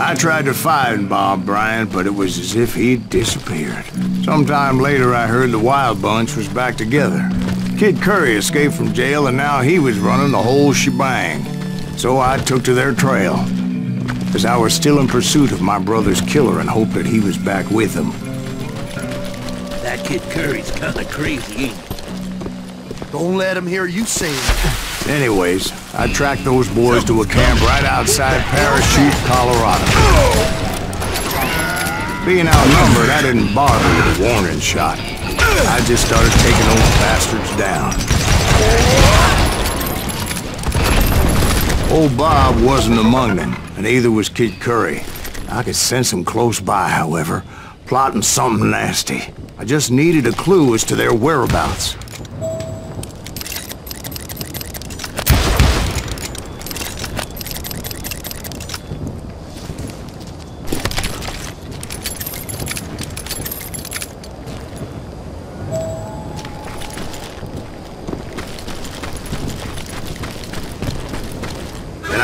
I tried to find Bob Bryant, but it was as if he'd disappeared. Sometime later, I heard the Wild Bunch was back together. Kid Curry escaped from jail, and now he was running the whole shebang. So I took to their trail, as I was still in pursuit of my brother's killer and hoped that he was back with him. That Kid Curry's kinda crazy, ain't he? Don't let him hear you say it. Anyways, I tracked those boys to a camp right outside Parachute, Colorado. Being outnumbered, I didn't bother with a warning shot. I just started taking those bastards down. Old Bob wasn't among them, and neither was Kid Curry. I could sense him close by, however, plotting something nasty. I just needed a clue as to their whereabouts.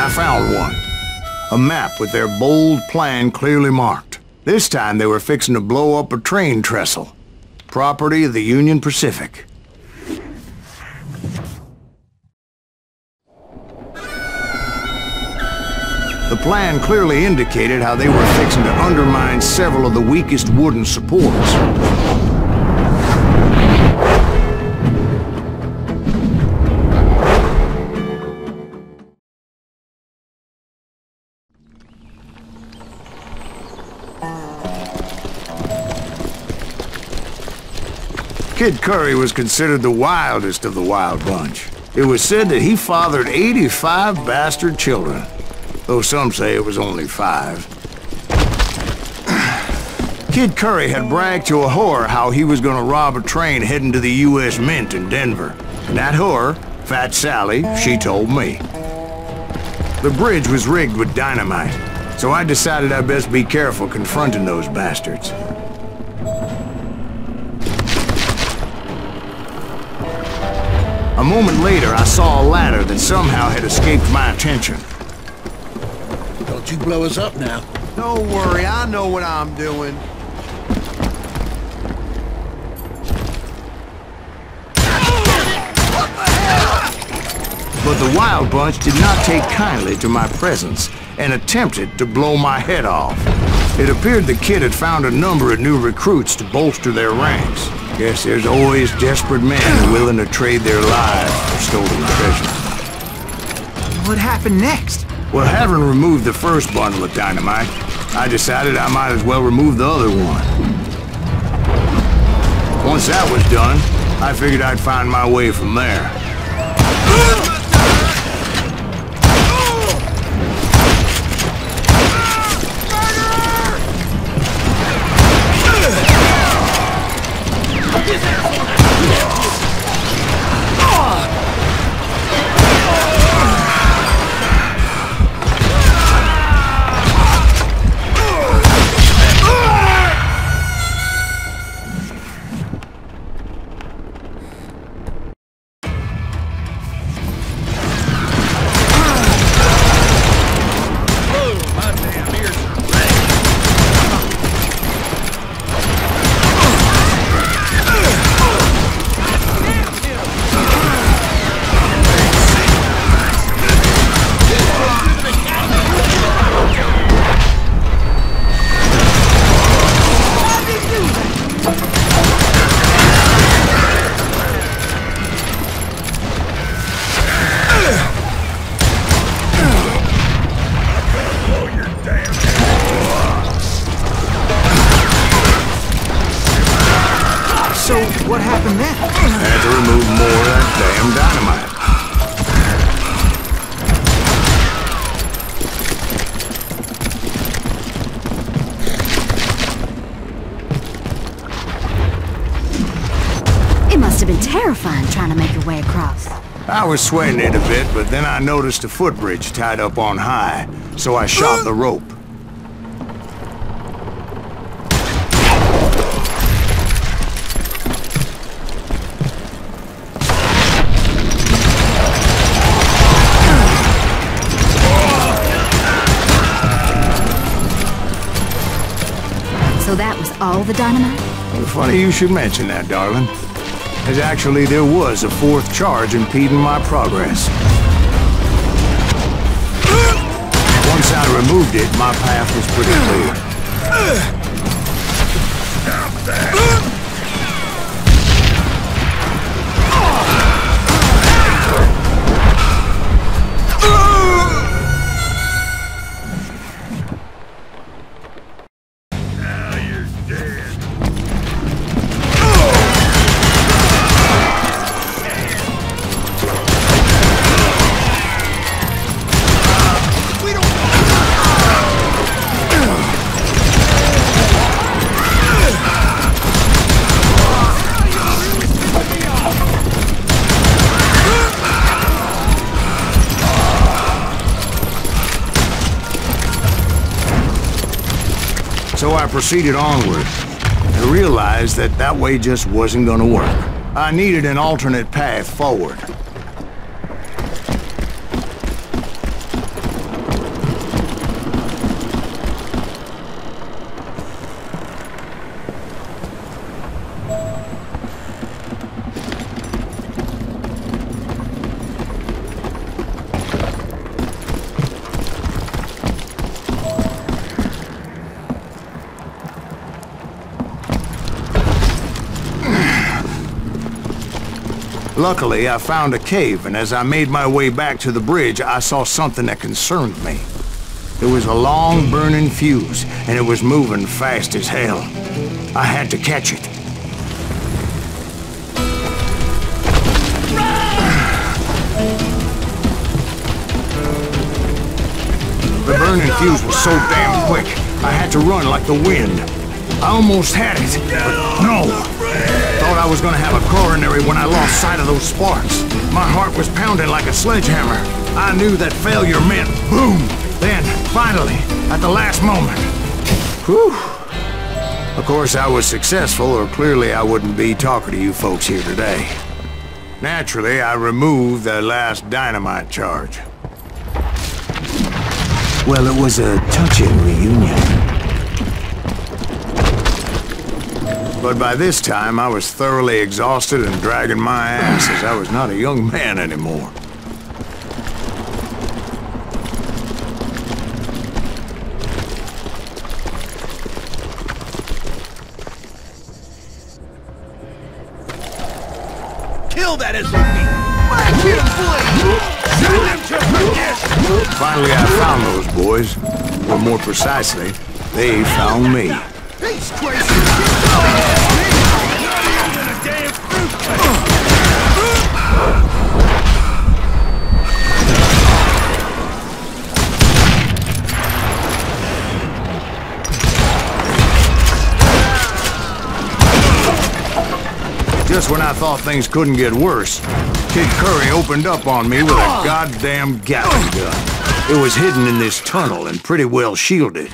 I found one. A map with their bold plan clearly marked. This time they were fixing to blow up a train trestle. Property of the Union Pacific. The plan clearly indicated how they were fixing to undermine several of the weakest wooden supports. Kid Curry was considered the wildest of the Wild Bunch. It was said that he fathered 85 bastard children, though some say it was only 5. Kid Curry had bragged to a whore how he was gonna rob a train heading to the U.S. Mint in Denver. And that whore, Fat Sally, she told me. The bridge was rigged with dynamite, so I decided I'd best be careful confronting those bastards. A moment later, I saw a ladder that somehow had escaped my attention. Don't you blow us up now. Don't worry, I know what I'm doing. But the Wild Bunch did not take kindly to my presence and attempted to blow my head off. It appeared the kid had found a number of new recruits to bolster their ranks. Guess there's always desperate men willing to trade their lives for stolen treasure. What happened next? Well, having removed the first bundle of dynamite, I decided I might as well remove the other one. Once that was done, I figured I'd find my way from there. What happened then? Had to remove more of that damn dynamite. It must have been terrifying trying to make your way across. I was sweating it a bit, but then I noticed a footbridge tied up on high, so I shot the rope. So that was all the dynamite? Well, funny you should mention that, darling. As actually there was a fourth charge impeding my progress. Once I removed it, my path was pretty clear. Stop that! So I proceeded onward. I realized that that way just wasn't gonna work. I needed an alternate path forward. Luckily, I found a cave, and as I made my way back to the bridge, I saw something that concerned me. It was a long, burning fuse, and it was moving fast as hell. I had to catch it. The burning fuse was so damn quick, I had to run like the wind. I almost had it, but no. Thought I was gonna have a coronary when I lost sight of those sparks. My heart was pounding like a sledgehammer. I knew that failure meant boom. Then, finally, at the last moment. Whew. Of course, I was successful, or clearly I wouldn't be talking to you folks here today. Naturally, I removed the last dynamite charge. Well, it was a touching reunion. But by this time, I was thoroughly exhausted and dragging my ass as I was not a young man anymore. Kill that SOB! Finally, I found those boys. Or more precisely, they found me. He's crazy! Just when I thought things couldn't get worse, Kid Curry opened up on me with a goddamn Gatling gun. It was hidden in this tunnel and pretty well shielded.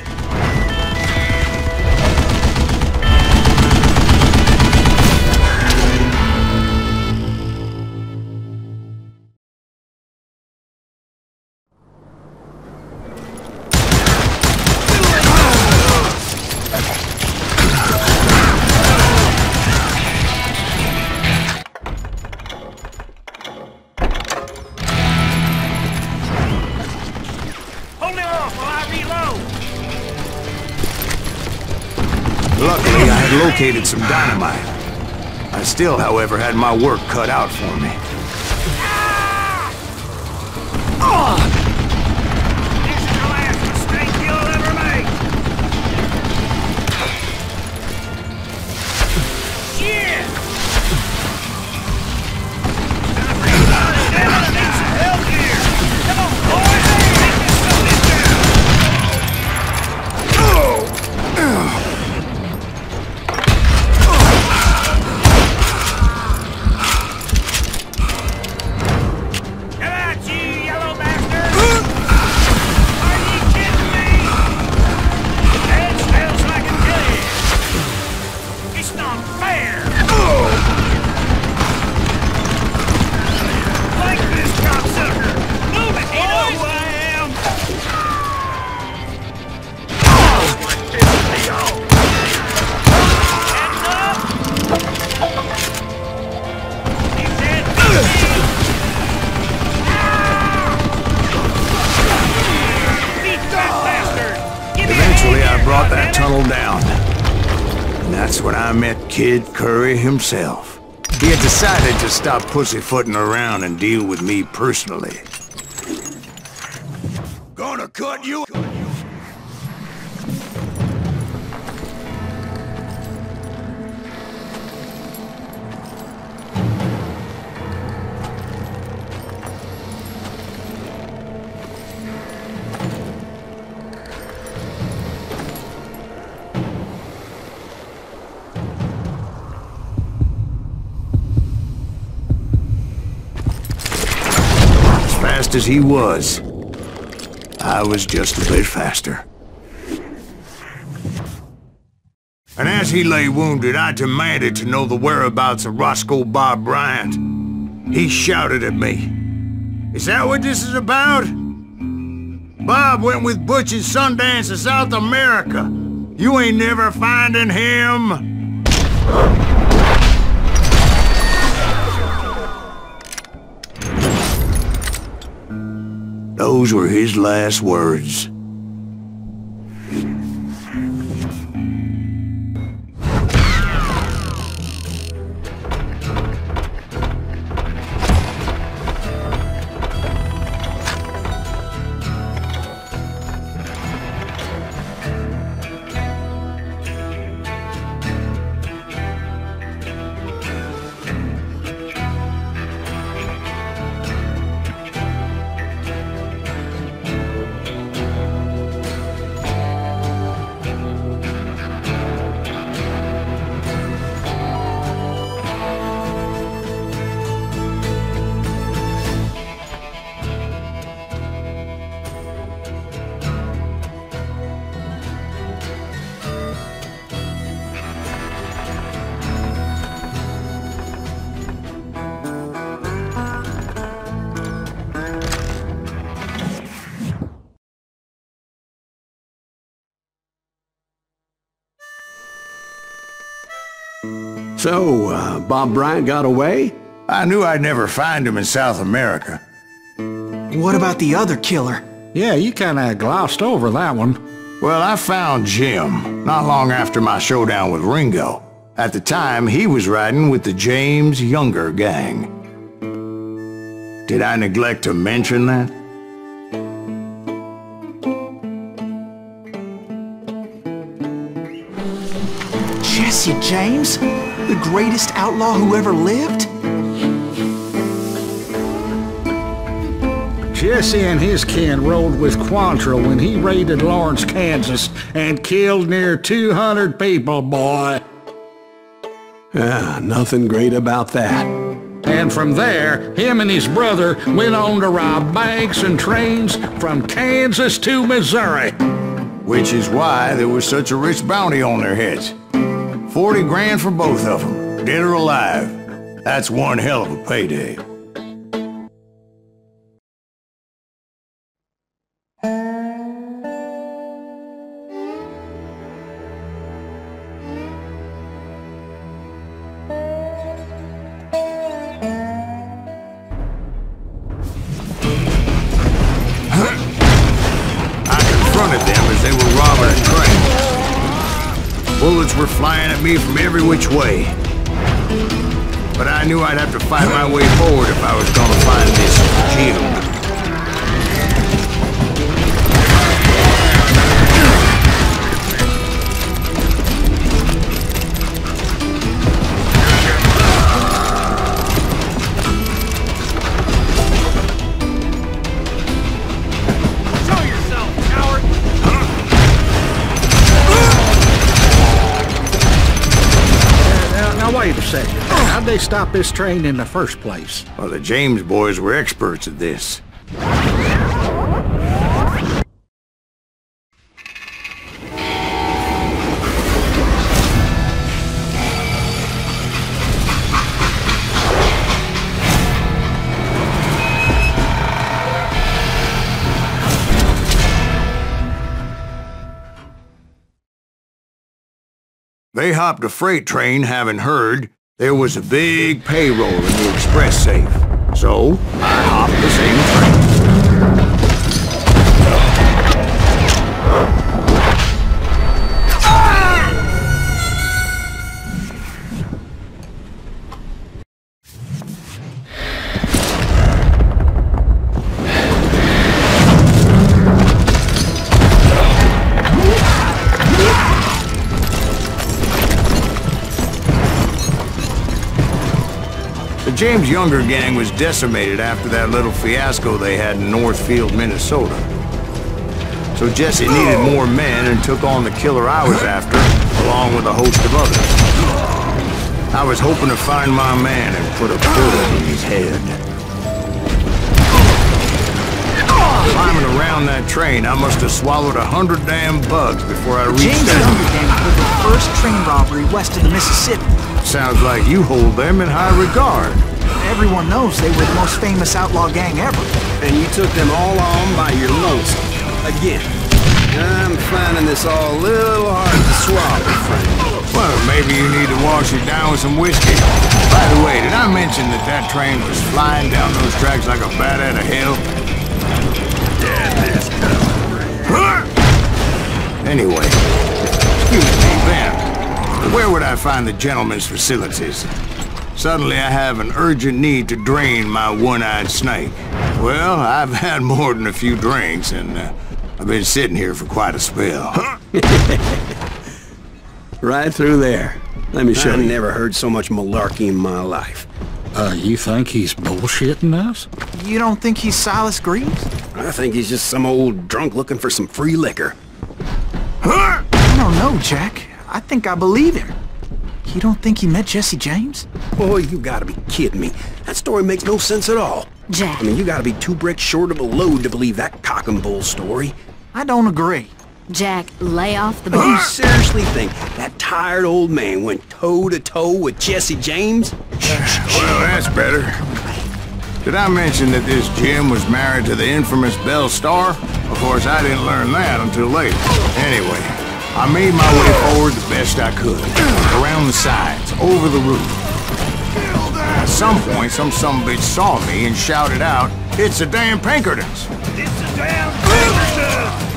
Luckily, I had located some dynamite. I still, however, had my work cut out for me. This is the last mistake you'll ever make! Shit! I need some help here! Come on, boys! Take this something down! Eventually, I brought that tunnel down. And that's when I met Kid Curry himself. He had decided to stop pussyfooting around and deal with me personally. Gonna cut you! Fast as he was, I was just a bit faster. And as he lay wounded, I demanded to know the whereabouts of Roscoe Bob Bryant. He shouted at me, "Is that what this is about? Bob went with Butch and Sundance to South America. You ain't never finding him." Those were his last words. So, Bob Bryant got away? I knew I'd never find him in South America. What about the other killer? Yeah, you kinda glossed over that one. Well, I found Jim not long after my showdown with Ringo. At the time, he was riding with the James Younger gang. Did I neglect to mention that? Jesse James? The greatest outlaw who ever lived? Jesse and his kin rode with Quantrill when he raided Lawrence, Kansas, and killed near 200 people, boy. Yeah, nothing great about that. And from there, him and his brother went on to rob banks and trains from Kansas to Missouri. Which is why there was such a rich bounty on their heads. 40 grand for both of them, dead or alive. That's one hell of a payday. I confronted them as they were robbing a train. Bullets were flying at me from every which way. But I knew I'd have to fight my way forward if I was gonna find this Jim. Wait a second. How'd they stop this train in the first place? Well, the James boys were experts at this. They hopped a freight train having heard there was a big payroll in the express safe. So, I hopped the same train. James' younger gang was decimated after that little fiasco they had in Northfield, Minnesota. So Jesse needed more men and took on the killer I was after, along with a host of others. I was hoping to find my man and put a bullet in his head. Climbing around that train, I must have swallowed 100 damn bugs before I reached James' younger gang pulled the first train robbery west of the Mississippi. Sounds like you hold them in high regard. Everyone knows they were the most famous outlaw gang ever. And you took them all on by your lonesome. Again. I'm finding this all a little hard to swallow, friend. Well, maybe you need to wash it down with some whiskey. By the way, did I mention that that train was flying down those tracks like a bat out of hell? Anyway, excuse me, Ben. Where would I find the gentleman's facilities? Suddenly I have an urgent need to drain my one-eyed snake. Well, I've had more than a few drinks, and I've been sitting here for quite a spell. Right through there. Let me show you. I've never heard so much malarkey in my life. You think he's bullshitting us? You don't think he's Sайлас Гривз? I think he's just some old drunk looking for some free liquor. I don't know, Jack. I think I believe him. You don't think he met Jesse James? Boy, you gotta be kidding me. That story makes no sense at all. Jack. I mean, you gotta be 2 bricks short of a load to believe that cock and bull story. I don't agree. Jack, lay off the You bar. seriously think that tired old man went toe-to-toe with Jesse James? Well, that's better. Did I mention that this Jim was married to the infamous Belle Starr? Of course, I didn't learn that until later. Anyway, I made my way forward the best I could. Around the sides, over the roof. At some point, some sumbitch saw me and shouted out, "It's the damn Pinkertons!" It's the damn Pinkertons!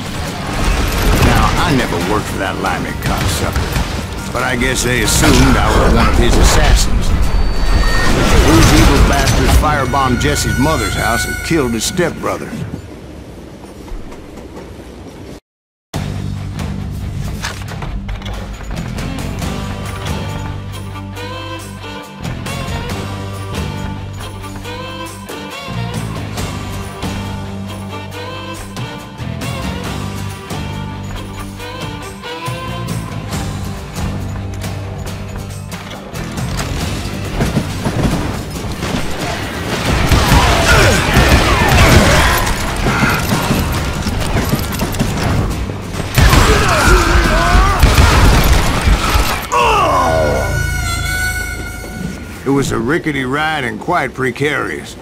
Now, I never worked for that limey cocksucker, but I guess they assumed I was one of his assassins. Those evil bastards firebombed Jesse's mother's house and killed his stepbrother. It was a rickety ride and quite precarious.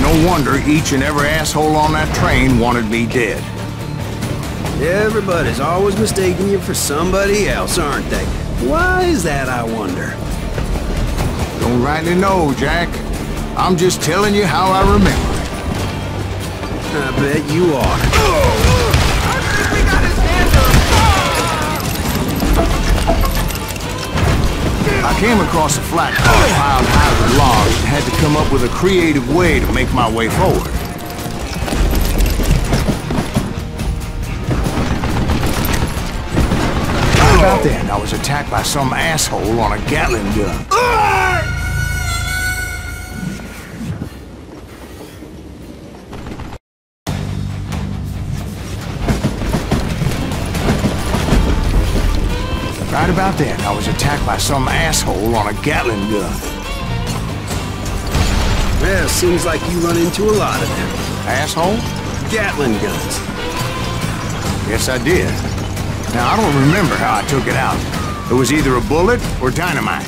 No wonder each and every asshole on that train wanted me dead. Everybody's always mistaking you for somebody else, aren't they? Why is that, I wonder? Don't rightly know, Jack. I'm just telling you how I remember it. I bet you are. I came across a flat car piled high with logs and had to come up with a creative way to make my way forward. Right about then, I was attacked by some asshole on a Gatling gun. Right about then, I was attacked by some asshole on a Gatling gun. Well, seems like you run into a lot of them. Asshole? Gatling guns. Yes, I did. Now, I don't remember how I took it out. It was either a bullet or dynamite.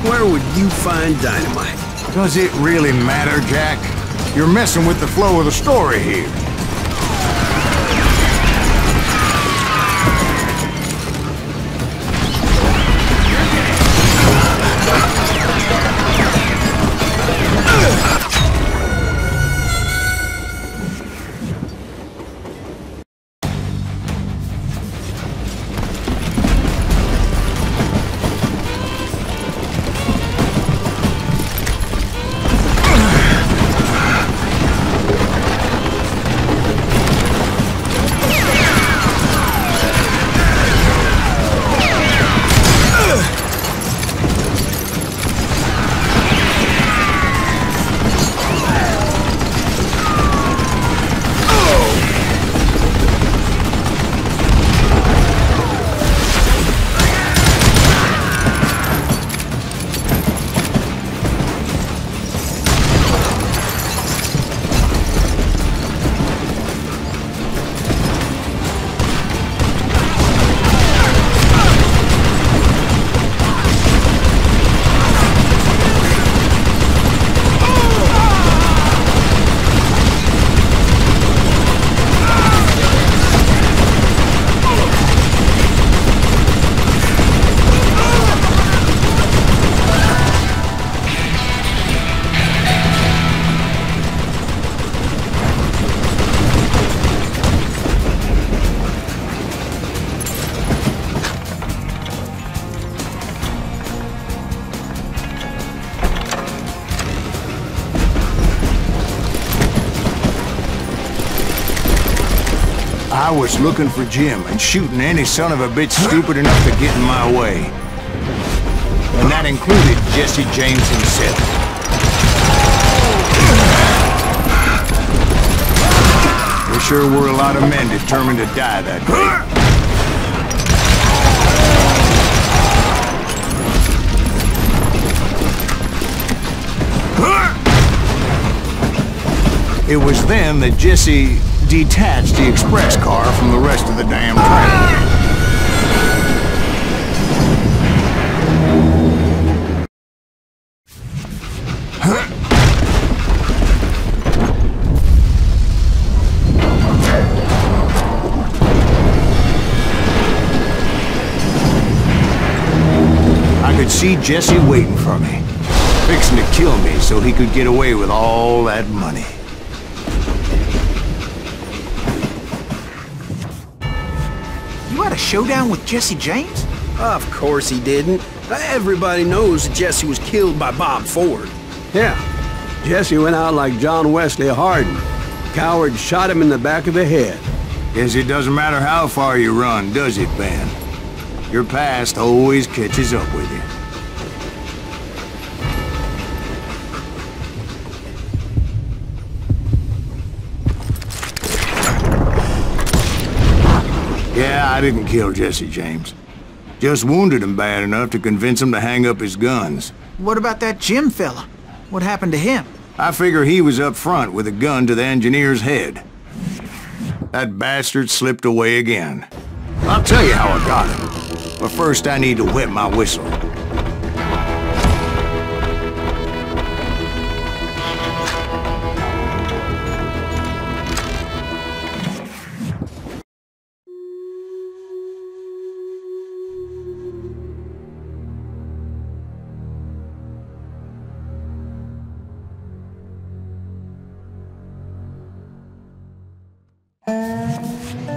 Where would you find dynamite? Does it really matter, Jack? You're messing with the flow of the story here. I was looking for Jim and shooting any son of a bitch stupid enough to get in my way. And that included Jesse James himself. There sure were a lot of men determined to die that day. It was then that Jesse detached the express car from the rest of the damn train. I could see Jesse waiting for me, fixing to kill me so he could get away with all that money. You had a showdown with Jesse James? Of course he didn't. Everybody knows that Jesse was killed by Bob Ford. Yeah. Jesse went out like John Wesley Hardin. Coward shot him in the back of the head. Guess it doesn't matter how far you run, does it, Ben? Your past always catches up with you. Yeah, I didn't kill Jesse James. Just wounded him bad enough to convince him to hang up his guns. What about that Jim fella? What happened to him? I figure he was up front with a gun to the engineer's head. That bastard slipped away again. I'll tell you how I got him. But first I need to wet my whistle.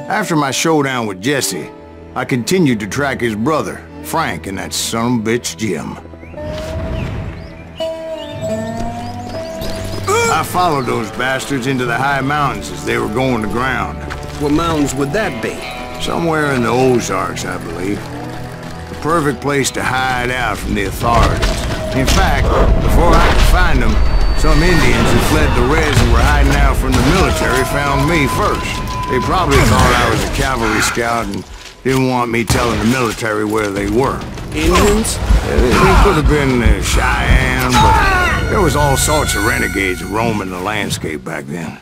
After my showdown with Jesse, I continued to track his brother, Frank, and that sumbitch Jim. I followed those bastards into the high mountains as they were going to ground. What mountains would that be? Somewhere in the Ozarks, I believe. The perfect place to hide out from the authorities. In fact, before I could find them, some Indians who fled the Reds and were hiding out from the military found me first. They probably thought I was a cavalry scout and didn't want me telling the military where they were. Indians? They could have been Cheyenne, but there was all sorts of renegades roaming the landscape back then.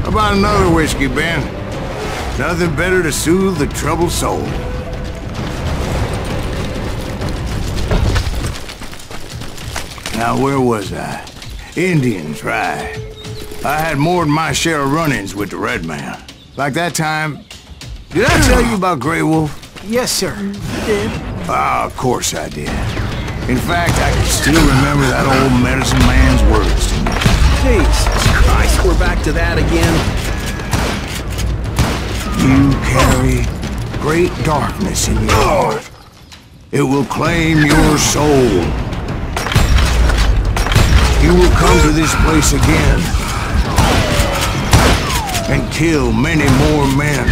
About another whiskey, Ben. Nothing better to soothe the troubled soul. Now, where was I? Indians, right. I had more than my share of run-ins with the Red Man. Like that time... Did I tell you about Grey Wolf? Yes, sir. You did. Ah, of course I did. In fact, I can still remember that old medicine man's words to me. Jesus Christ, we're back to that again. You carry great darkness in your heart. It will claim your soul. You will come to this place again and kill many more men.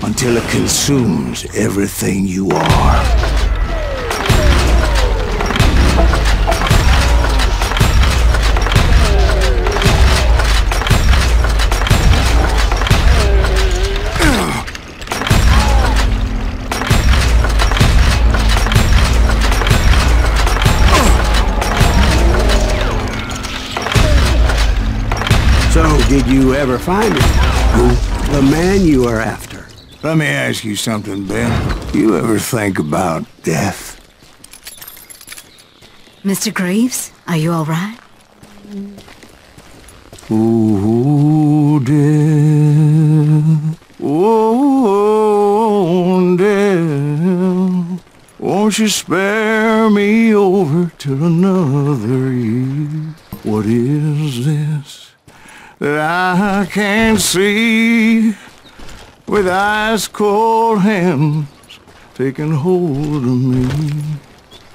Until it consumes everything you are. So, did you ever find him? Who? The man you are after. Let me ask you something, Ben. You ever think about death? Mr. Gривз, are you all right? Ooh, death. Oh, death. Won't you spare me over till another year? What is this that I can't see? With ice cold hands taking hold of me.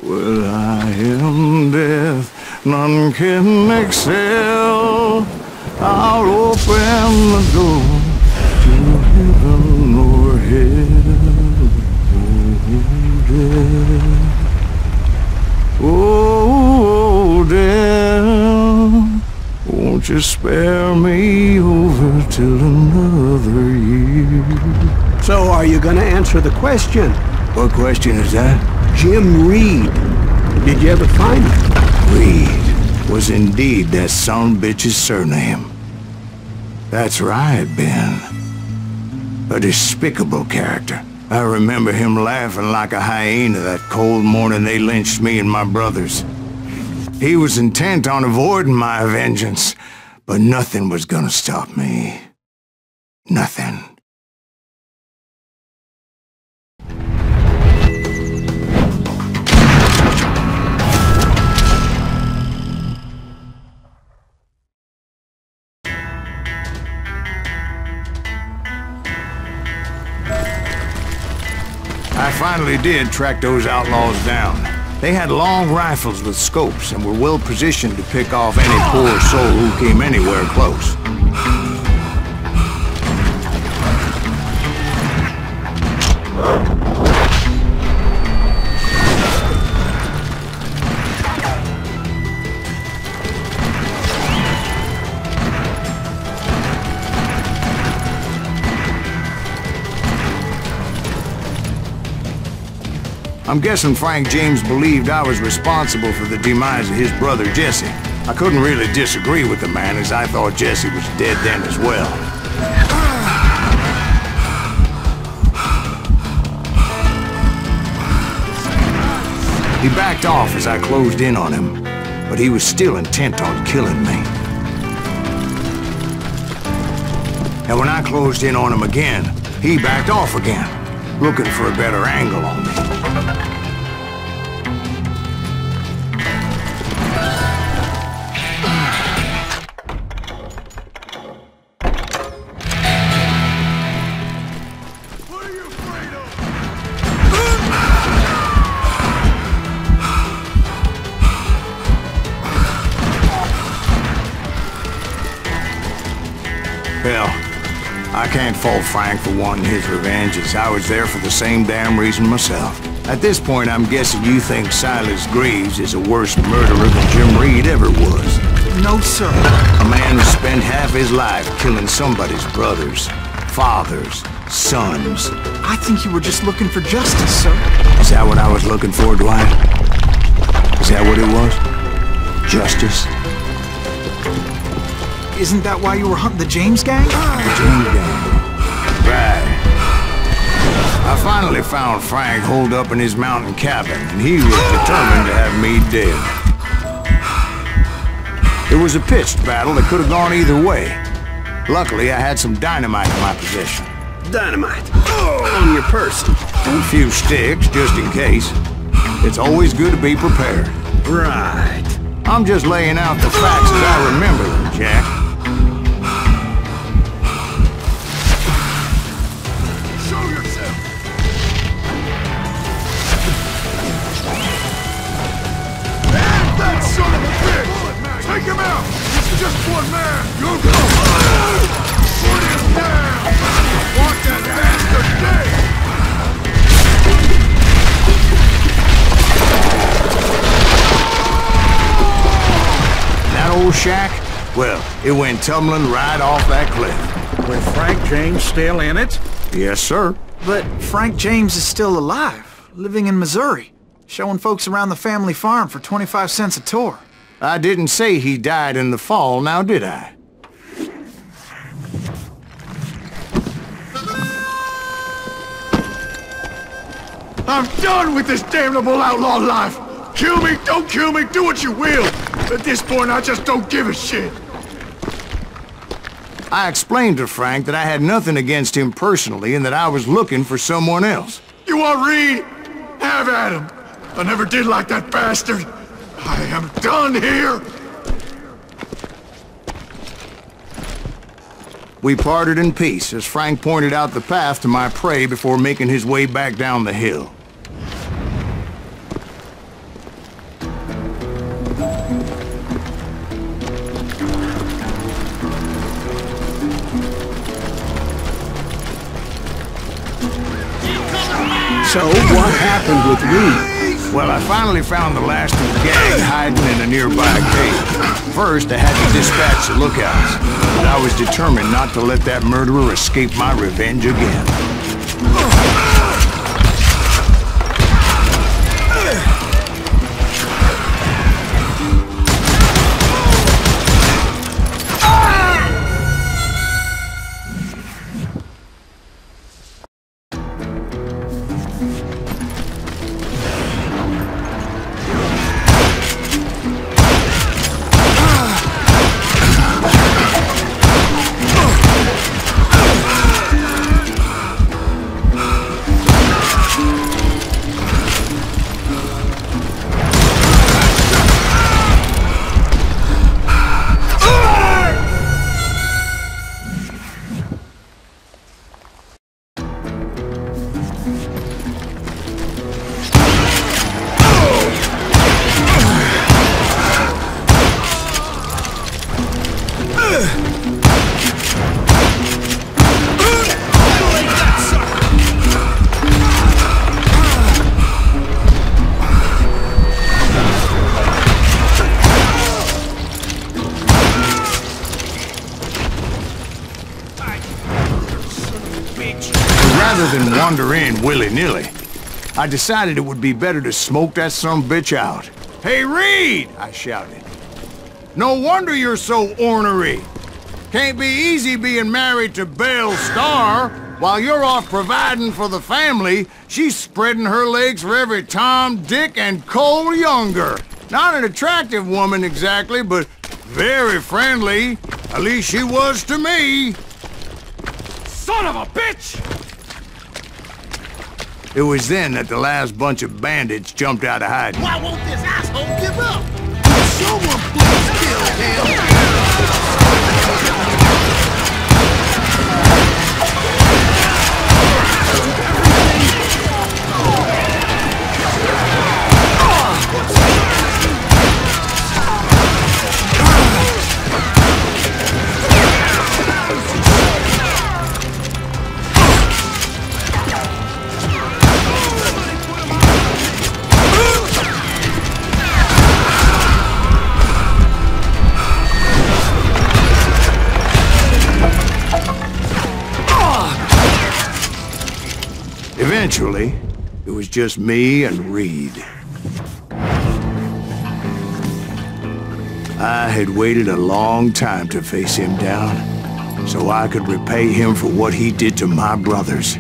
Well, I am death, none can excel. I'll open the door to heaven or hell. Oh, death. Oh, death. Won't you spare me over till another year? So are you gonna answer the question? What question is that? Jim Reed. Did you ever find him? Reed was indeed that son-bitch's surname. That's right, Ben. A despicable character. I remember him laughing like a hyena that cold morning they lynched me and my brothers. He was intent on avoiding my vengeance, but nothing was gonna stop me. Nothing. I finally did track those outlaws down. They had long rifles with scopes and were well positioned to pick off any poor soul who came anywhere close. I'm guessing Frank James believed I was responsible for the demise of his brother Jesse. I couldn't really disagree with the man, as I thought Jesse was dead then as well. He backed off as I closed in on him, but he was still intent on killing me. And when I closed in on him again, he backed off again, looking for a better angle on me. Hell, I can't fault Frank for wanting his revenge, as I was there for the same damn reason myself. At this point, I'm guessing you think Sайлас Гривз is a worse murderer than Jim Reed ever was. No, sir. A man who spent half his life killing somebody's brothers, fathers, sons. I think you were just looking for justice, sir. Is that what I was looking for, Dwight? Is that what it was? Justice? Isn't that why you were hunting the James gang? The James gang. Right. I finally found Frank holed up in his mountain cabin, and he was determined to have me dead. It was a pitched battle that could have gone either way. Luckily, I had some dynamite in my possession. Dynamite? On your person? A few sticks, just in case. It's always good to be prepared. Right. I'm just laying out the facts as I remember them, Jack. Take him out! He's just one man! You're going! Put him down! Watch that bastard dead! That old shack? Well, it went tumbling right off that cliff. With Frank James still in it? Yes, sir. But Frank James is still alive, living in Missouri, showing folks around the family farm for 25 cents a tour. I didn't say he died in the fall, now did I? I'm done with this damnable outlaw life! Kill me, don't kill me, do what you will! At this point, I just don't give a shit! I explained to Frank that I had nothing against him personally and that I was looking for someone else. You want Reed? Have at him! I never did like that bastard! I am done here! We parted in peace as Frank pointed out the path to my prey before making his way back down the hill. So, what happened with Reed? Well, I finally found the last of the gang hiding in a nearby cave. First, I had to dispatch the lookouts, but I was determined not to let that murderer escape my revenge again. in willy-nilly. I decided it would be better to smoke that sumbitch out. "Hey, Reed!" I shouted. "No wonder you're so ornery. Can't be easy being married to Belle Starr. While you're off providing for the family, she's spreading her legs for every Tom, Dick, and Cole Younger. Not an attractive woman exactly, but very friendly. At least she was to me." Son of a bitch! It was then that the last bunch of bandits jumped out of hiding. Why won't this asshole give up? Someone please kill him! Eventually, it was just me and Reed. I had waited a long time to face him down, so I could repay him for what he did to my brothers.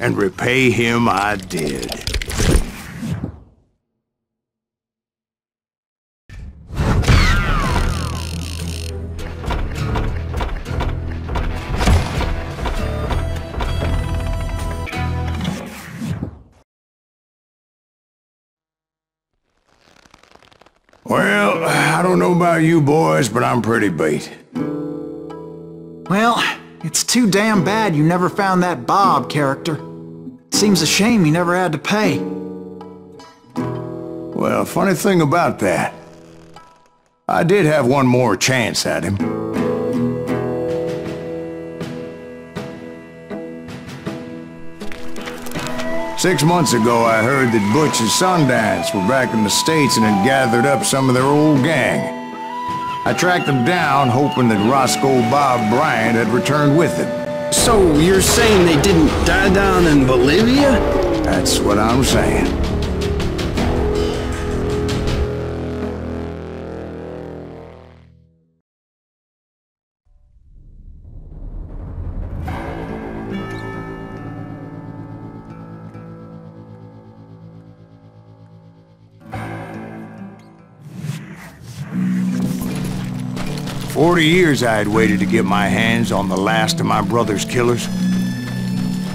And repay him I did. Well, I don't know about you boys, but I'm pretty beat. Well, it's too damn bad you never found that Bob character. Seems a shame you never had to pay. Well, funny thing about that, I did have one more chance at him. Six months ago, I heard that Butch and Sundance were back in the States and had gathered up some of their old gang. I tracked them down, hoping that Roscoe Bob Bryant had returned with them. So you're saying they didn't die down in Bolivia? That's what I'm saying. For 40 years I had waited to get my hands on the last of my brother's killers.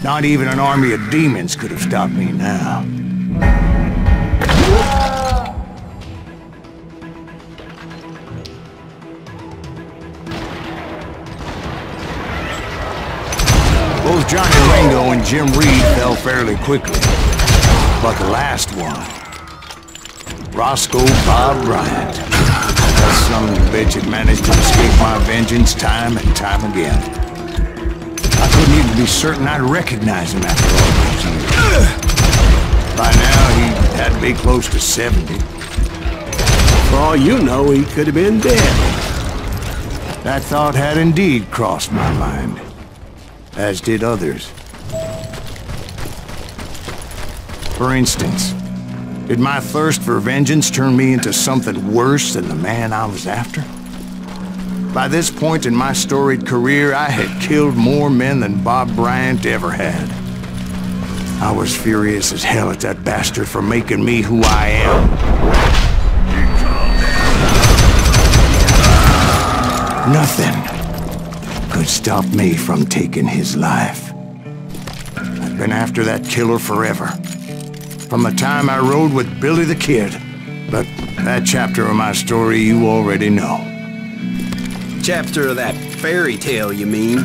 Not even an army of demons could have stopped me now. Both Johnny Ringo and Jim Reed fell fairly quickly. But the last one, Roscoe Bob Bryant, that son of a bitch had managed to escape my vengeance time and time again. I couldn't even be certain I'd recognize him after all those years. By now, he had to be close to 70. For all you know, he could have been dead. That thought had indeed crossed my mind, as did others. For instance, did my thirst for vengeance turn me into something worse than the man I was after? By this point in my storied career, I had killed more men than Bob Bryant ever had. I was furious as hell at that bastard for making me who I am. Nothing could stop me from taking his life. I've been after that killer forever. From the time I rode with Billy the Kid. But that chapter of my story you already know. Chapter of that fairy tale, you mean?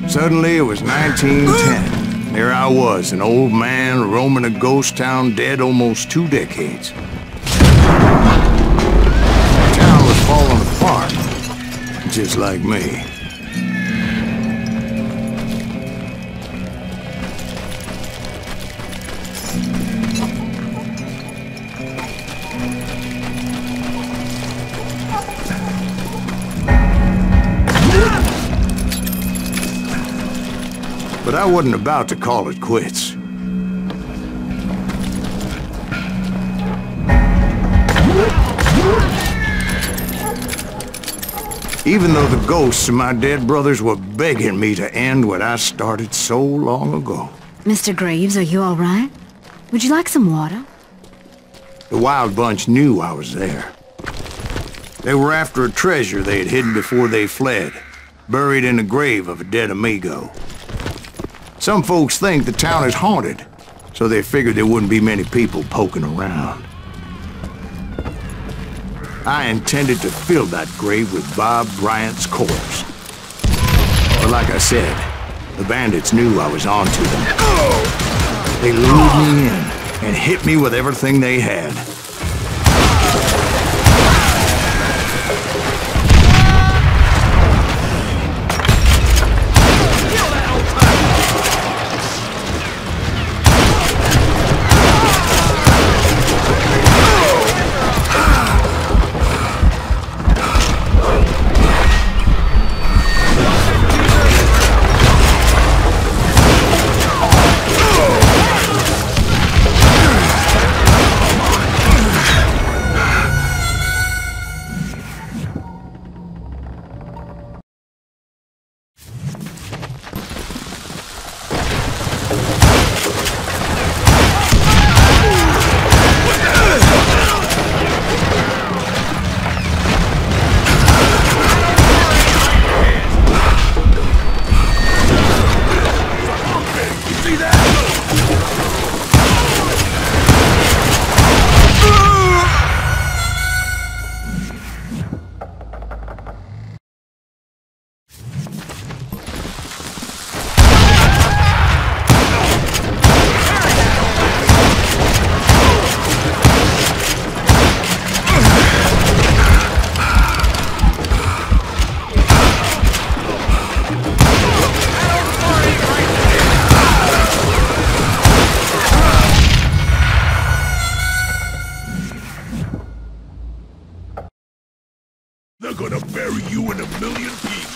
Suddenly it was 1910. There I was, an old man roaming a ghost town dead almost 2 decades. The town was falling apart. just like me. But I wasn't about to call it quits. Even though the ghosts of my dead brothers were begging me to end what I started so long ago. Mr. Gривз, are you all right? Would you like some water? The Wild Bunch knew I was there. They were after a treasure they had hidden before they fled, buried in the grave of a dead amigo. Some folks think the town is haunted, so they figured there wouldn't be many people poking around. I intended to fill that grave with Bob Bryant's corpse. But like I said, the bandits knew I was onto them. They lured me in and hit me with everything they had. They're gonna bury you in a million pieces.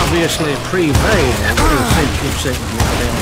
Obviously prevailed since you've sitting here down.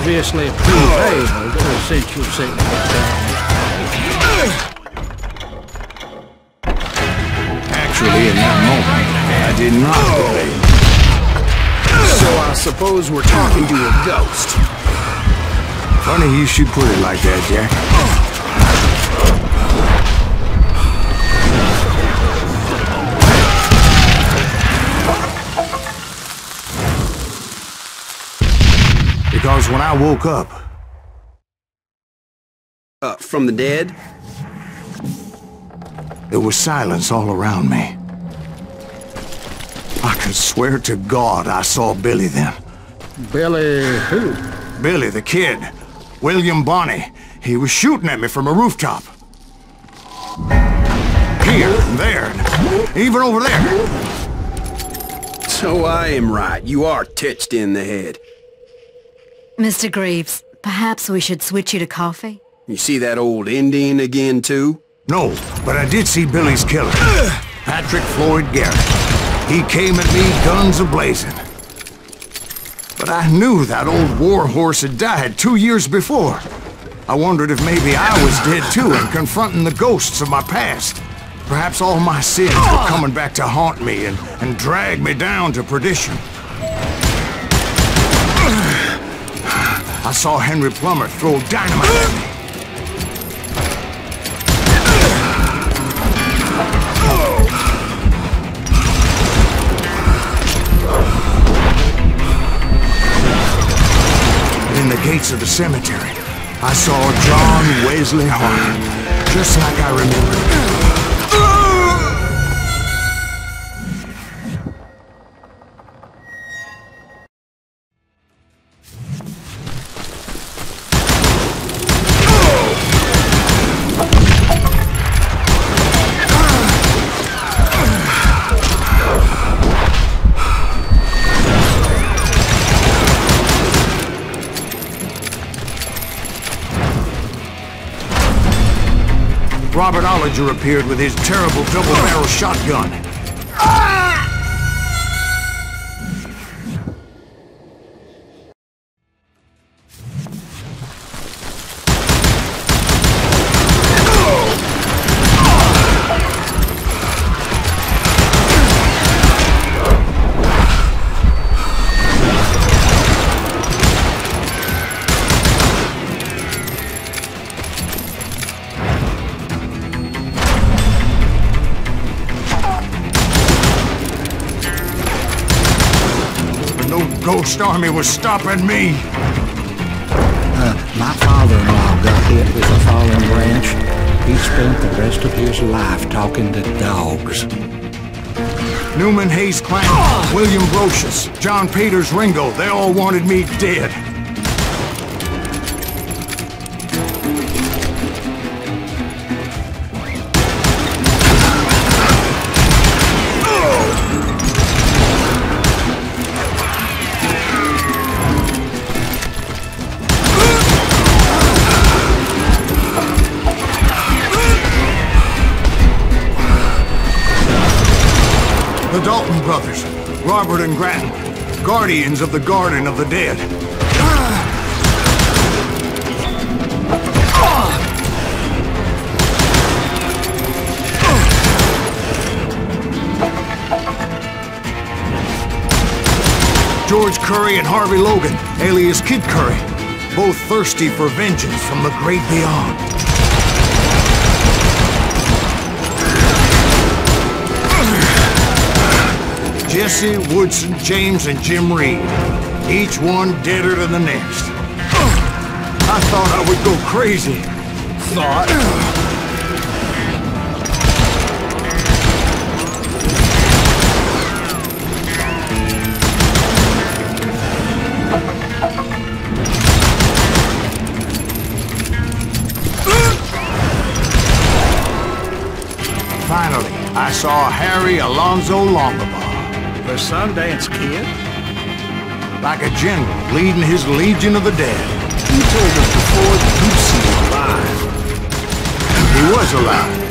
Obviously prevailed since you've sitting down. Actually, in that moment, I did not prevail. So I suppose we're talking to a ghost. Funny you should put it like that, Jack. was when I woke up. From the dead? There was silence all around me. I could swear to God I saw Billy then. Billy who? Billy, the kid. William Bonney. He was shooting at me from a rooftop. Here, and there, and even over there. So I am right. You are touched in the head. Mr. Gривз, perhaps we should switch you to coffee? You see that old Indian again, too? No, but I did see Billy's killer. Patrick Floyd Garrett. He came at me guns a-blazing. But I knew that old war horse had died 2 years before. I wondered if maybe I was dead too and confronting the ghosts of my past. Perhaps all my sins were coming back to haunt me and drag me down to perdition. I saw Henry Plummer throw dynamite at me. In the gates of the cemetery, I saw John Wesley Hart, just like I remembered. Robert Ollinger appeared with his terrible double-barrel shotgun. Ghost army was stopping me. My father-in-law got hit with a falling branch. He spent the rest of his life talking to dogs. Newman Hayes Clan, William Brocious, John Peters Ringo, they all wanted me dead. The Dalton brothers, Robert and Grattan, guardians of the Garden of the Dead. George Curry and Harvey Logan, alias Kid Curry, both thirsty for vengeance from the great beyond. Jesse, Woodson, James, and Jim Reed. Each one deader than the next. I thought I would go crazy. Finally, I saw Harry Alonzo Longabaugh. The Sundance Kid? Like a general leading his legion of the dead. You told us before that you'd seen him alive. He was alive.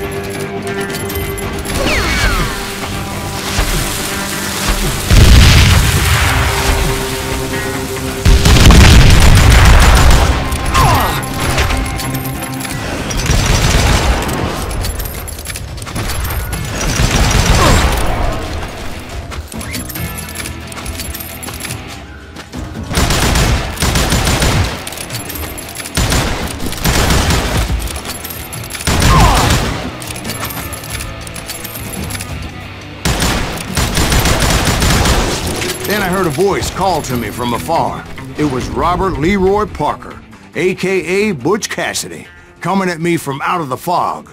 Then I heard a voice call to me from afar. It was Robert Leroy Parker, a.k.a. Butch Cassidy, coming at me from out of the fog.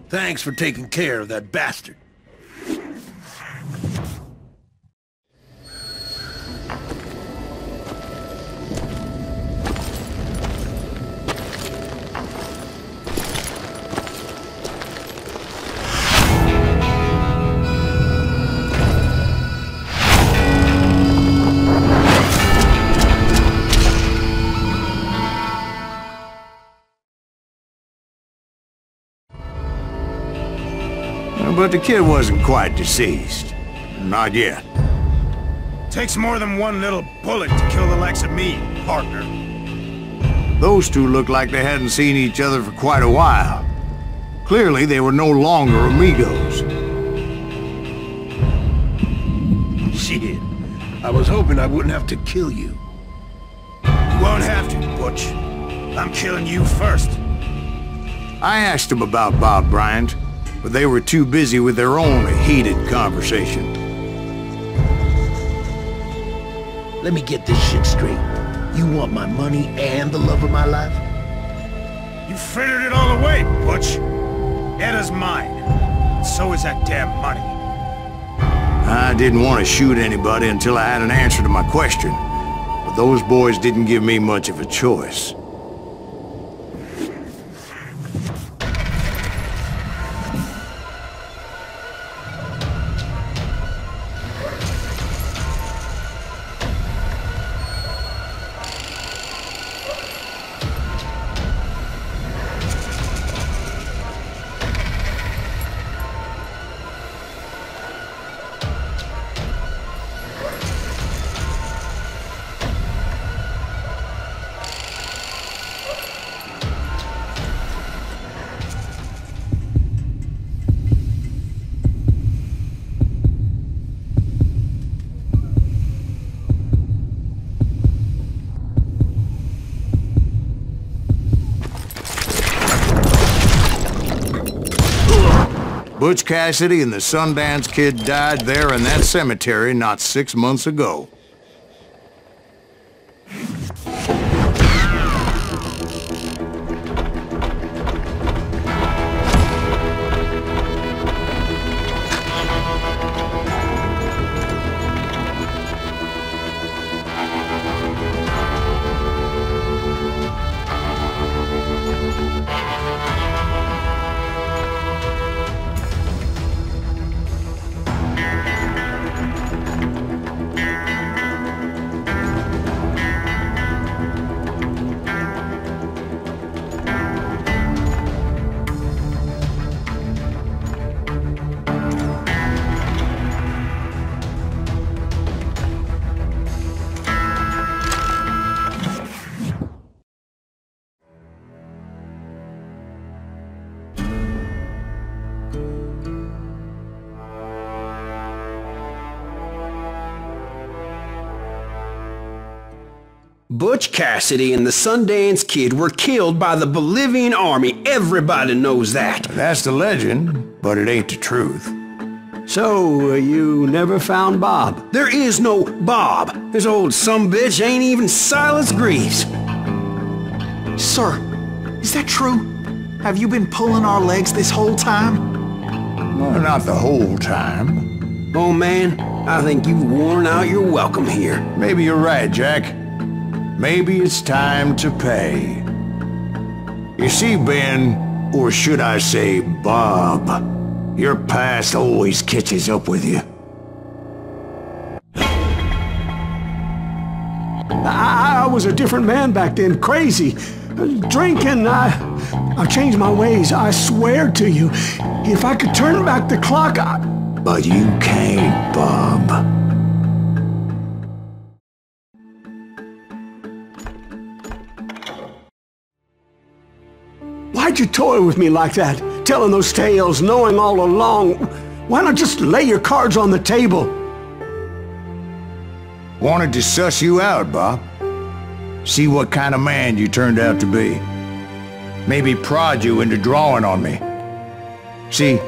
Thanks for taking care of that bastard. But the kid wasn't quite deceased. Not yet. Takes more than one little bullet to kill the likes of me, partner. Those two looked like they hadn't seen each other for quite a while. Clearly, they were no longer amigos. Shit. I was hoping I wouldn't have to kill you. You won't have to, Butch. I'm killing you first. I asked them about Bob Bryant, but they were too busy with their own heated conversation. Let me get this shit straight. You want my money and the love of my life? You frittered it all away, Butch. Etta's mine. And so is that damn money. I didn't want to shoot anybody until I had an answer to my question, but those boys didn't give me much of a choice. Butch Cassidy and the Sundance Kid died there in that cemetery not 6 months ago. Butch Cassidy and the Sundance Kid were killed by the Bolivian army. Everybody knows that. That's the legend, but it ain't the truth. So, you never found Bob? There is no Bob. This old sumbitch ain't even Sайлас Gривз. Sir, is that true? Have you been pulling our legs this whole time? Well, not the whole time. Oh man, I think you've worn out your welcome here. Maybe you're right, Jack. Maybe it's time to pay. You see, Ben, or should I say Bob, your past always catches up with you. I was a different man back then, crazy. Drinking, I changed my ways, I swear to you. If I could turn back the clock, But you can't, Bob. Why'd you toy with me like that? Telling those tales, knowing all along. Why not just lay your cards on the table? Wanted to suss you out, Bob. See what kind of man you turned out to be. Maybe prod you into drawing on me. See,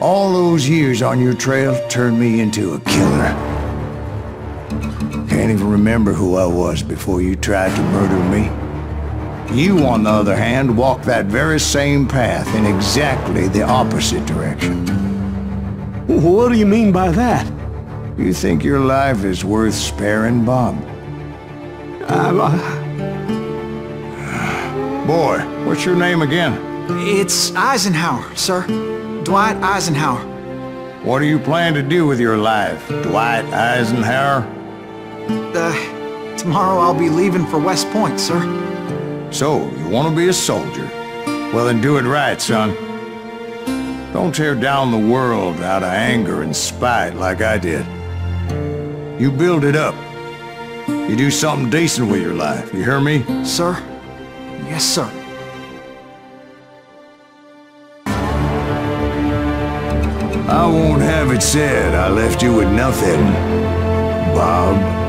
all those years on your trail turned me into a killer. Can't even remember who I was before you tried to murder me. You, on the other hand, walked that very same path in exactly the opposite direction. What do you mean by that? You think your life is worth sparing, Bob? Boy, what's your name again? It's Eisenhower, sir. Dwight Eisenhower. What do you plan to do with your life, Dwight Eisenhower? Tomorrow I'll be leaving for West Point, sir. So, you want to be a soldier? Well, then do it right, son. Don't tear down the world out of anger and spite like I did. You build it up. You do something decent with your life, you hear me? Sir? Yes, sir. I won't have it said I left you with nothing, Bob.